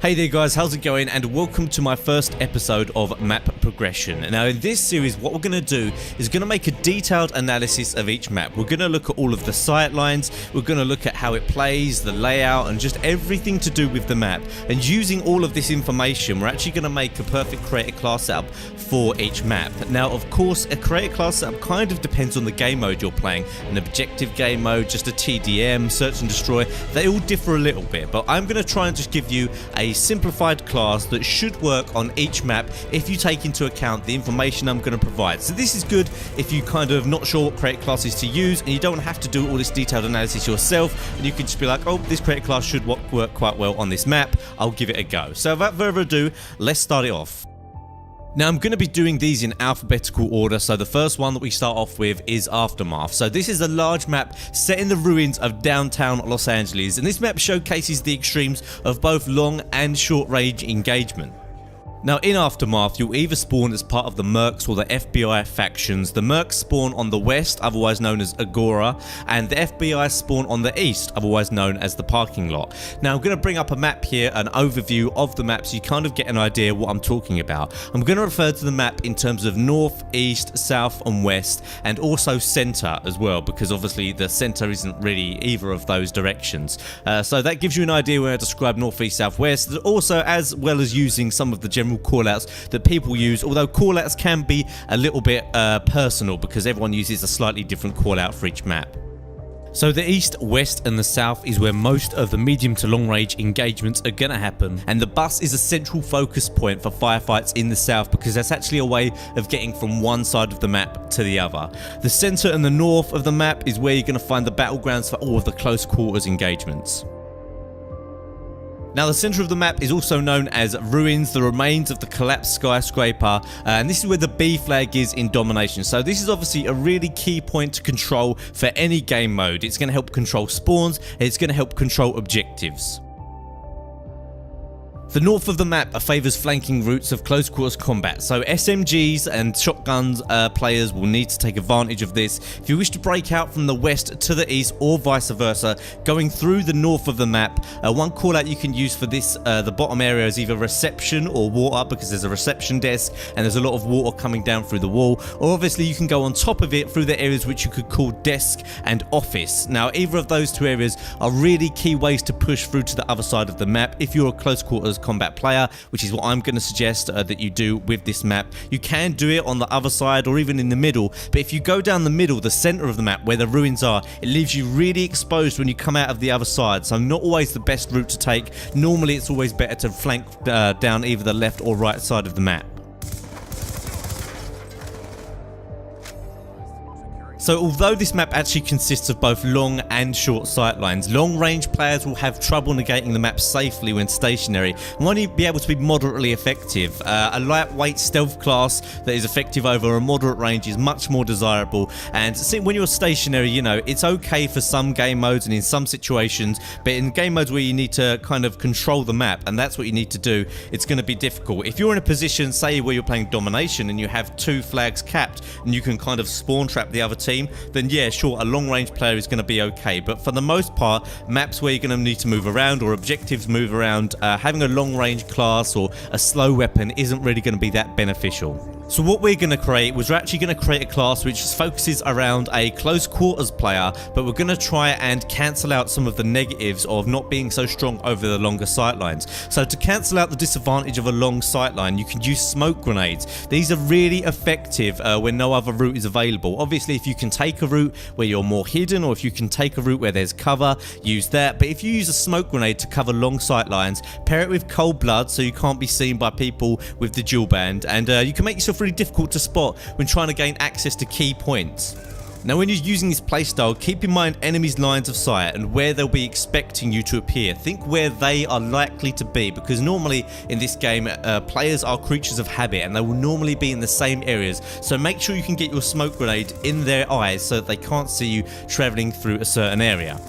Hey there guys, how's it going, and welcome to my first episode of Map Progression. Now in this series what we're going to do is going to make a detailed analysis of each map. We're going to look at all of the sight lines, we're going to look at how it plays, the layout, and just everything to do with the map. And using all of this information we're actually going to make a perfect creator class setup for each map. Now of course a creator class setup kind of depends on the game mode you're playing. An objective game mode, just a TDM, search and destroy, they all differ a little bit, but I'm going to try and just give you a simplified class that should work on each map if you take into account the information I'm going to provide. So this is good if you kind of not sure what creator classes to use and you don't have to do all this detailed analysis yourself, and you can just be like, oh, this creator class should work quite well on this map, I'll give it a go. So without further ado, let's start it off. Now I'm going to be doing these in alphabetical order, so the first one that we start off with is Aftermath. So this is a large map set in the ruins of downtown Los Angeles, and this map showcases the extremes of both long and short range engagement. Now in Aftermath you'll either spawn as part of the Mercs or the FBI factions. The Mercs spawn on the west, otherwise known as Agora, and the FBI spawn on the east, otherwise known as the parking lot. Now I'm going to bring up a map here, an overview of the map, so you kind of get an idea what I'm talking about. I'm going to refer to the map in terms of north, east, south and west, and also center as well, because obviously the center isn't really either of those directions. So that gives you an idea when I describe north, east, south, west, also as well as using some of the general callouts that people use, although callouts can be a little bit personal because everyone uses a slightly different callout for each map. So the east, west and the south is where most of the medium to long range engagements are going to happen, and the bus is a central focus point for firefights in the south because that's actually a way of getting from one side of the map to the other. The center and the north of the map is where you're going to find the battlegrounds for all of the close quarters engagements. Now the center of the map is also known as Ruins, the remains of the collapsed skyscraper, and this is where the B flag is in domination. So this is obviously a really key point to control for any game mode. It's going to help control spawns, and it's going to help control objectives. The north of the map favours flanking routes of close quarters combat, so SMGs and shotguns players will need to take advantage of this. If you wish to break out from the west to the east or vice versa, going through the north of the map, one call out you can use for this, the bottom area, is either reception or water, because there's a reception desk and there's a lot of water coming down through the wall, or obviously you can go on top of it through the areas which you could call desk and office. Now either of those two areas are really key ways to push through to the other side of the map if you're a close quarters combat player, which is what I'm going to suggest that you do with this map. You can do it on the other side or even in the middle, but if you go down the middle, the center of the map where the ruins are, it leaves you really exposed when you come out of the other side, so not always the best route to take. Normally it's always better to flank down either the left or right side of the map. So although this map actually consists of both long and short sight lines, long range players will have trouble negating the map safely when stationary and won't be able to be moderately effective. A lightweight stealth class that is effective over a moderate range is much more desirable, and when you're stationary, you know, it's okay for some game modes and in some situations, but in game modes where you need to kind of control the map, and that's what you need to do, it's going to be difficult. If you're in a position, say where you're playing domination and you have two flags capped and you can kind of spawn trap the other team, then yeah, sure, a long range player is going to be okay. But for the most part, maps where you're going to need to move around or objectives move around, having a long range class or a slow weapon isn't really going to be that beneficial. So what we're going to create was we're actually going to create a class which focuses around a close quarters player, but we're going to try and cancel out some of the negatives of not being so strong over the longer sight lines. So to cancel out the disadvantage of a long sight line, you can use smoke grenades. These are really effective when no other route is available. Obviously if you can take a route where you're more hidden, or if you can take a route where there's cover, use that. But if you use a smoke grenade to cover long sight lines, pair it with cold blood so you can't be seen by people with the dual band, and you can make yourself really difficult to spot when trying to gain access to key points. Now when you're using this playstyle, keep in mind enemies' lines of sight and where they'll be expecting you to appear. Think where they are likely to be, because normally in this game players are creatures of habit and they will normally be in the same areas, so make sure you can get your smoke grenade in their eyes so that they can't see you travelling through a certain area.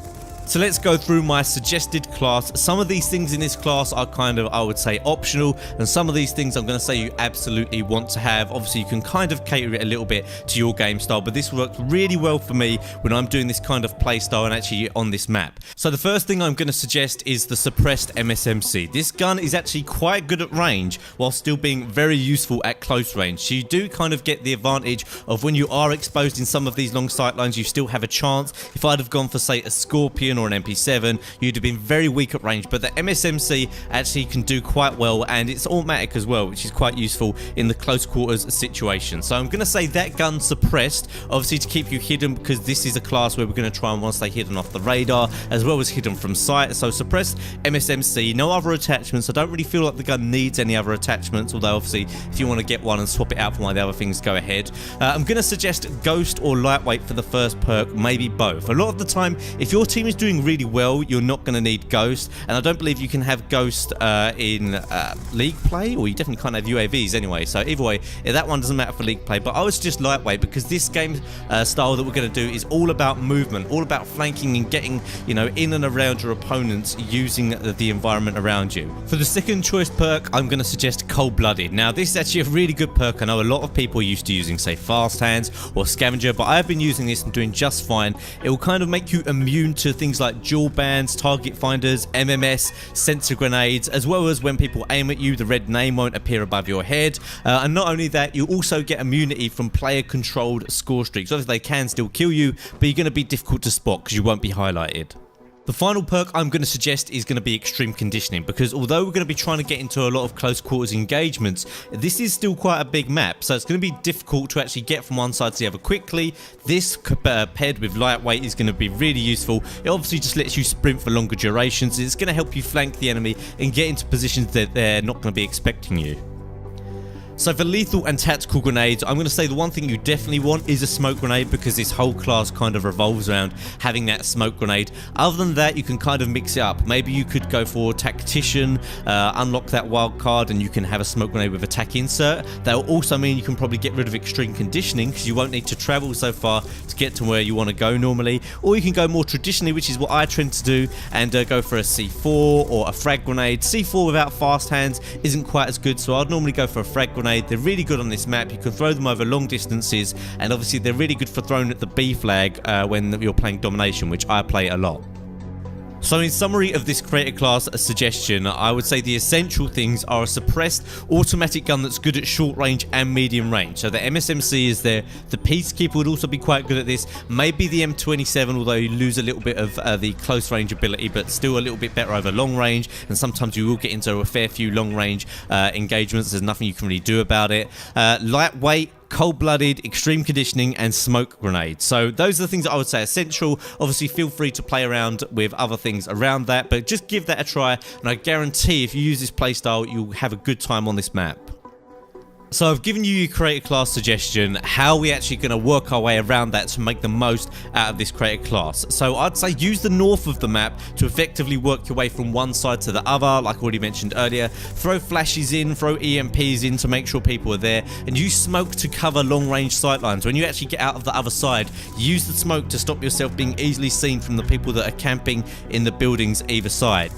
So let's go through my suggested class. Some of these things in this class are kind of, I would say, optional, and some of these things I'm going to say you absolutely want to have. Obviously, you can kind of cater it a little bit to your game style, but this worked really well for me when I'm doing this kind of play style and actually on this map. So the first thing I'm going to suggest is the suppressed MSMC. This gun is actually quite good at range while still being very useful at close range. So you do kind of get the advantage of when you are exposed in some of these long sight lines, you still have a chance. If I'd have gone for, say, a Scorpion or an MP7, you'd have been very weak at range, but the MSMC actually can do quite well, and it's automatic as well, which is quite useful in the close quarters situation. So I'm going to say that gun suppressed, obviously to keep you hidden, because this is a class where we're going to try and want to stay hidden off the radar as well as hidden from sight. So suppressed MSMC, no other attachments. I don't really feel like the gun needs any other attachments, although obviously if you want to get one and swap it out for one of the other things, go ahead. I'm going to suggest Ghost or Lightweight for the first perk, maybe both. A lot of the time, if your team is doing really well, you're not going to need Ghost, and I don't believe you can have Ghost in League play, or you definitely can't have UAVs anyway, so either way, that one doesn't matter for League play, but I would suggest Lightweight, because this game style that we're going to do is all about movement, all about flanking and getting, you know, in and around your opponents using the environment around you. For the second choice perk, I'm going to suggest Cold-Blooded. Now, this is actually a really good perk. I know a lot of people are used to using, say, Fast Hands or Scavenger, but I've been using this and doing just fine. It will kind of make you immune to things like dual bands, target finders, MMS, sensor grenades, as well as when people aim at you, the red name won't appear above your head. And not only that, you also get immunity from player-controlled score streaks. Obviously, they can still kill you, but you're going to be difficult to spot because you won't be highlighted. The final perk I'm going to suggest is going to be Extreme Conditioning, because although we're going to be trying to get into a lot of close quarters engagements, this is still quite a big map, so it's going to be difficult to actually get from one side to the other quickly. This paired with Lightweight is going to be really useful. It obviously just lets you sprint for longer durations. It's going to help you flank the enemy and get into positions that they're not going to be expecting you. So for lethal and tactical grenades, I'm going to say the one thing you definitely want is a smoke grenade, because this whole class kind of revolves around having that smoke grenade. Other than that, you can kind of mix it up. Maybe you could go for Tactician, unlock that wild card, and you can have a smoke grenade with attack insert. That will also mean you can probably get rid of Extreme Conditioning, because you won't need to travel so far to get to where you want to go normally. Or you can go more traditionally, which is what I tend to do, and go for a C4 or a frag grenade. C4 without Fast Hands isn't quite as good, so I'd normally go for a frag grenade. They're really good on this map. You can throw them over long distances, and obviously they're really good for throwing at the B flag when you're playing Domination, which I play a lot. So in summary of this creator class suggestion, I would say the essential things are a suppressed automatic gun that's good at short range and medium range. So the MSMC is there. The Peacekeeper would also be quite good at this. Maybe the M27, although you lose a little bit of the close range ability, but still a little bit better over long range. And sometimes you will get into a fair few long range engagements. There's nothing you can really do about it. Lightweight, Cold-Blooded, Extreme Conditioning, and Smoke Grenade. So those are the things that I would say essential. Obviously, feel free to play around with other things around that, but just give that a try, and I guarantee if you use this playstyle, you'll have a good time on this map. So I've given you your creator class suggestion. How are we actually going to work our way around that to make the most out of this creator class? So I'd say use the north of the map to effectively work your way from one side to the other, like I already mentioned earlier. Throw flashes in, throw EMPs in to make sure people are there, and use smoke to cover long range sightlines. When you actually get out of the other side, use the smoke to stop yourself being easily seen from the people that are camping in the buildings either side.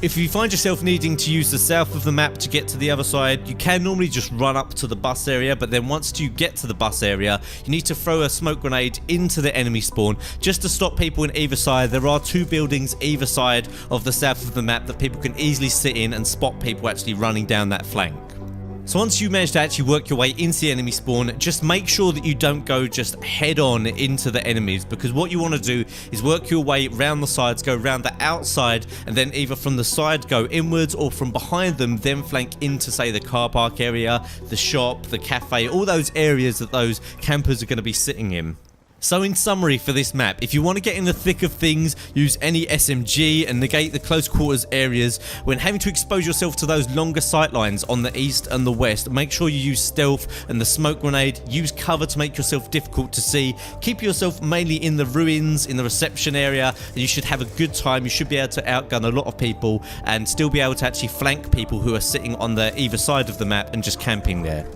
If you find yourself needing to use the south of the map to get to the other side, you can normally just run up to the bus area, but then once you get to the bus area, you need to throw a smoke grenade into the enemy spawn just to stop people in either side. There are two buildings either side of the south of the map that people can easily sit in and spot people actually running down that flank. So once you manage to actually work your way into the enemy spawn, just make sure that you don't go just head on into the enemies, because what you want to do is work your way around the sides, go around the outside, and then either from the side go inwards, or from behind them then flank into, say, the car park area, the shop, the cafe, all those areas that those campers are going to be sitting in. So in summary for this map, if you want to get in the thick of things, use any SMG and negate the close quarters areas. When having to expose yourself to those longer sightlines on the east and the west, make sure you use stealth and the smoke grenade. Use cover to make yourself difficult to see. Keep yourself mainly in the ruins, in the reception area, and you should have a good time. You should be able to outgun a lot of people and still be able to actually flank people who are sitting on the either side of the map and just camping there.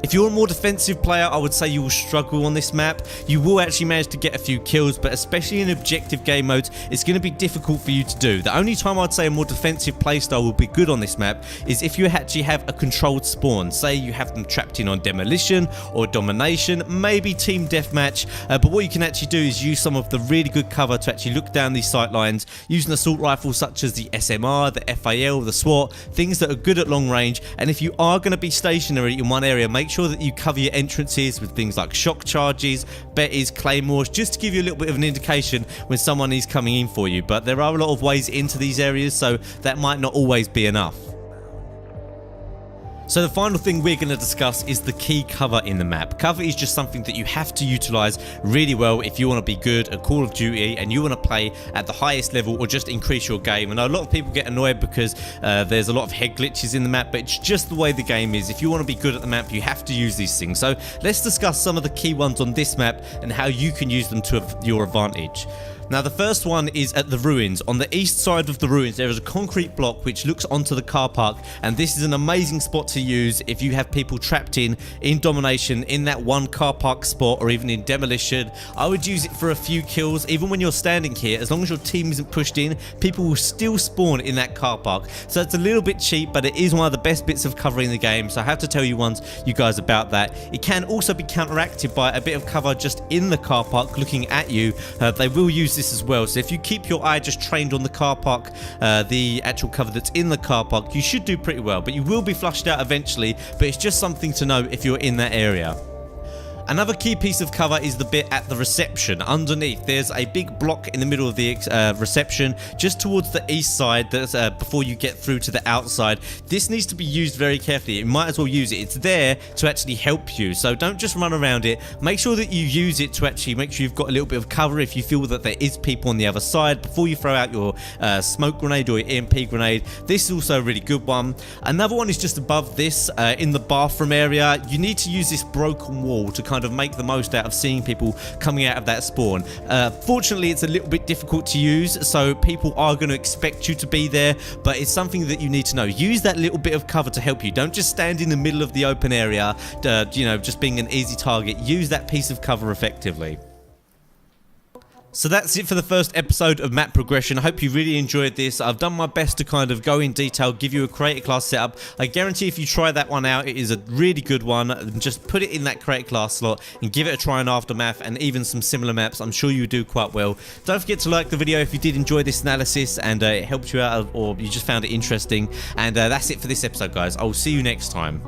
If you're a more defensive player, I would say you will struggle on this map. You will actually manage to get a few kills, but especially in objective game modes, it's going to be difficult for you to do. The only time I'd say a more defensive playstyle will be good on this map is if you actually have a controlled spawn. Say you have them trapped in on demolition or domination, maybe team deathmatch, but what you can actually do is use some of the really good cover to actually look down these sight lines using assault rifles such as the SMR, the FAL, the SWAT, things that are good at long range. And if you are going to be stationary in one area, make sure that you cover your entrances with things like shock charges, betties, claymores, just to give you a little bit of an indication when someone is coming in for you. But there are a lot of ways into these areas, so that might not always be enough. So the final thing we're going to discuss is the key cover in the map. Cover is just something that you have to utilize really well if you want to be good at Call of Duty and you want to play at the highest level or just increase your game. And a lot of people get annoyed because there's a lot of head glitches in the map, but it's just the way the game is. If you want to be good at the map, you have to use these things. So let's discuss some of the key ones on this map and how you can use them to your advantage. Now the first one is at the ruins. On the east side of the ruins there is a concrete block which looks onto the car park, and this is an amazing spot to use if you have people trapped in domination in that one car park spot, or even in demolition. I would use it for a few kills. Even when you're standing here, as long as your team isn't pushed in, people will still spawn in that car park. So it's a little bit cheap, but it is one of the best bits of cover in the game, so I have to tell you guys about that. It can also be counteracted by a bit of cover just in the car park looking at you. They will use this as well, so if you keep your eye just trained on the car park, the actual cover that's in the car park, you should do pretty well, but you will be flushed out eventually. But it's just something to know if you're in that area. Another key piece of cover is the bit at the reception. Underneath, there's a big block in the middle of the reception, just towards the east side, that's before you get through to the outside. This needs to be used very carefully. You might as well use it. It's there to actually help you, so don't just run around it. Make sure that you use it to actually make sure you've got a little bit of cover if you feel that there is people on the other side before you throw out your smoke grenade or your EMP grenade. This is also a really good one. Another one is just above this, in the bathroom area. You need to use this broken wall to kind of make the most out of seeing people coming out of that spawn. Fortunately, it's a little bit difficult to use, so people are going to expect you to be there, but it's something that you need to know. Use that little bit of cover to help you. Don't just stand in the middle of the open area, just being an easy target. Use that piece of cover effectively. So that's it for the first episode of Map Progression. I hope you really enjoyed this. I've done my best to kind of go in detail, give you a creator class setup. I guarantee if you try that one out, it is a really good one. Just put it in that creator class slot and give it a try on Aftermath and even some similar maps. I'm sure you do quite well. Don't forget to like the video if you did enjoy this analysis and it helped you out or you just found it interesting. And that's it for this episode, guys. I will see you next time.